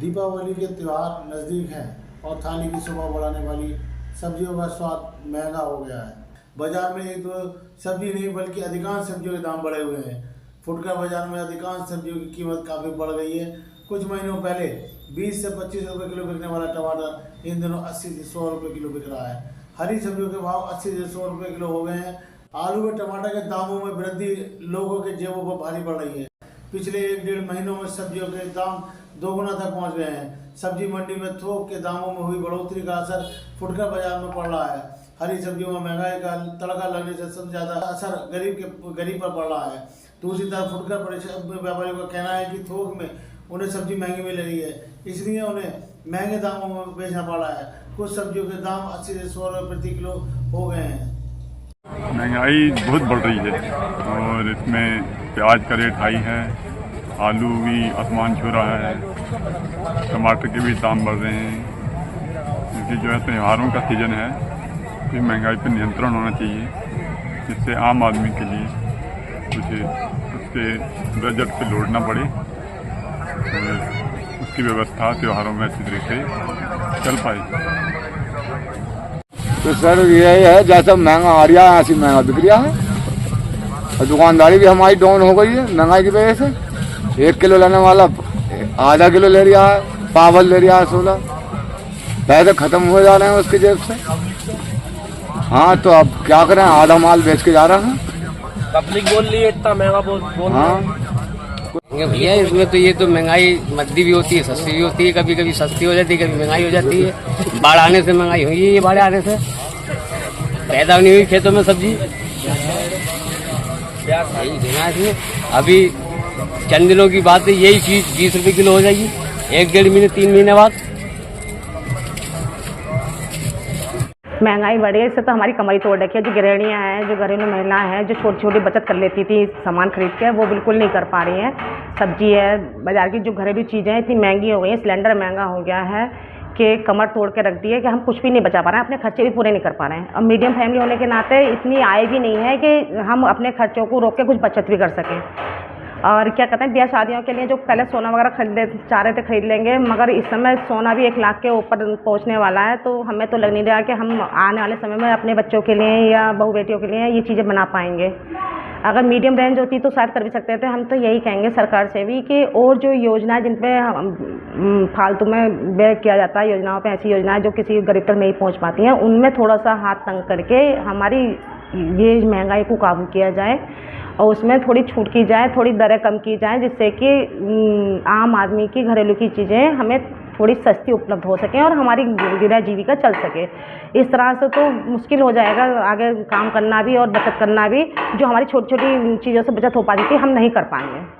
दीपावली के त्यौहार नज़दीक हैं और थाली की शोभा बढ़ाने वाली सब्जियों का स्वाद महंगा हो गया है। बाजार में एक दो सब्जी नहीं बल्कि अधिकांश सब्जियों के दाम बढ़े हुए हैं। फुटकर बाजार में अधिकांश सब्जियों की कीमत काफ़ी बढ़ गई है। कुछ महीनों पहले 20 से 25 रुपये किलो बिकने वाला टमाटर इन दिनों 80 से 100 रुपये किलो बिक रहा है। हरी सब्जियों के भाव 80 से 100 रुपये किलो हो गए हैं। आलू व टमाटर के दामों में वृद्धि लोगों के जेबों पर भारी पड़ रही है। पिछले 1-1.5 महीनों में सब्जियों के दाम दोगुना तक पहुंच गए हैं। सब्जी मंडी में थोक के दामों में हुई बढ़ोतरी का असर फुटकर बाजार में पड़ रहा है। हरी सब्जियों में महंगाई का तड़का लगने से सबसे ज़्यादा असर गरीब पर पड़ रहा है। दूसरी तरफ फुटकर व्यापारियों का कहना है कि थोक में उन्हें सब्जी महंगी मिल रही है, इसलिए उन्हें महंगे दामों में बेचना पड़ रहा है। कुछ सब्जियों के दाम 80 से 100 रुपये प्रति किलो हो गए हैं। महंगाई बहुत बढ़ रही है और इसमें प्याज का रेट हाई है, आलू भी आसमान छू रहा है, टमाटर के भी दाम बढ़ रहे हैं। क्योंकि जो है त्योहारों का सीज़न है, तो महंगाई पर नियंत्रण होना चाहिए, जिससे आम आदमी के लिए कुछ उसके बजट पे लोड ना पड़े और उसकी व्यवस्था त्योहारों में अच्छी तरीके से चल पाए। तो सर यही है, जैसा महंगा आ रहा है ऐसी महंगा बिक रहा है और दुकानदारी भी हमारी डाउन हो गई है महंगाई की वजह से। 1 किलो लेने वाला आधा किलो ले रहा है, पावल ले रहा है 16। पैसे खत्म हो जा रहे हैं उसकी जेब से। हाँ तो अब क्या करें, आधा माल बेच के जा रहा है। पब्लिक बोल रही है इतना महंगा बोल। हाँ भैया इसमें तो ये तो महंगाई मद्दी भी होती है, सस्ती भी होती है, कभी कभी सस्ती हो जाती है, कभी महंगाई हो जाती है। बाढ़ आने से महंगाई हुई है, ये बाढ़ आने से पैदा नहीं हुई खेतों में सब्जी। यही देना है इसमें। अभी चंद दिनों की बात है, यही चीज़ 20 रुपये किलो हो जाएगी 1-1.5 महीने 3 महीने बाद। महंगाई बढ़ी है, इससे तो हमारी कमाई तोड़ रखी है। जो गृहिणियाँ हैं, जो घरेलू महिलाएं हैं, जो छोटी छोटी बचत कर लेती थी सामान खरीद के, वो बिल्कुल नहीं कर पा रही हैं। सब्जी है, बाजार की जो घरेलू चीज़ें हैं इतनी महंगी हो गई हैं, सिलेंडर महंगा हो गया है कि कमर तोड़ के रख दी है कि हम कुछ भी नहीं बचा पा रहे हैं, अपने खर्चे भी पूरे नहीं कर पा रहे हैं। अब मीडियम फैमिली होने के नाते इतनी आय भी नहीं है कि हम अपने खर्चों को रोक के कुछ बचत भी कर सकें। और क्या कहते हैं, ब्याह शादियों के लिए जो पहले सोना वगैरह चाह रहे थे खरीद लेंगे, मगर इस समय सोना भी 1 लाख के ऊपर पहुंचने वाला है। तो हमें तो लग नहीं रहा कि हम आने वाले समय में अपने बच्चों के लिए या बहू बेटियों के लिए ये चीज़ें बना पाएंगे। अगर मीडियम रेंज होती तो शायद कर भी सकते थे। हम तो यही कहेंगे सरकार से भी कि और जो योजनाएं जिन पे फालतू में व्यय किया जाता है, योजनाओं पे ऐसी योजनाएं जो किसी गरीब तक नहीं पहुँच पाती हैं, उनमें थोड़ा सा हाथ तंग करके हमारी ये महंगाई को काबू किया जाए और उसमें थोड़ी छूट की जाए, थोड़ी दरें कम की जाए, जिससे कि आम आदमी की घरेलू की चीज़ें हमें थोड़ी सस्ती उपलब्ध हो सकें और हमारी गृह जीविका चल सके। इस तरह से तो मुश्किल हो जाएगा आगे काम करना भी और बचत करना भी। जो हमारी छोटी छोटी चीज़ों से बचत हो पाती थी, हम नहीं कर पाएंगे।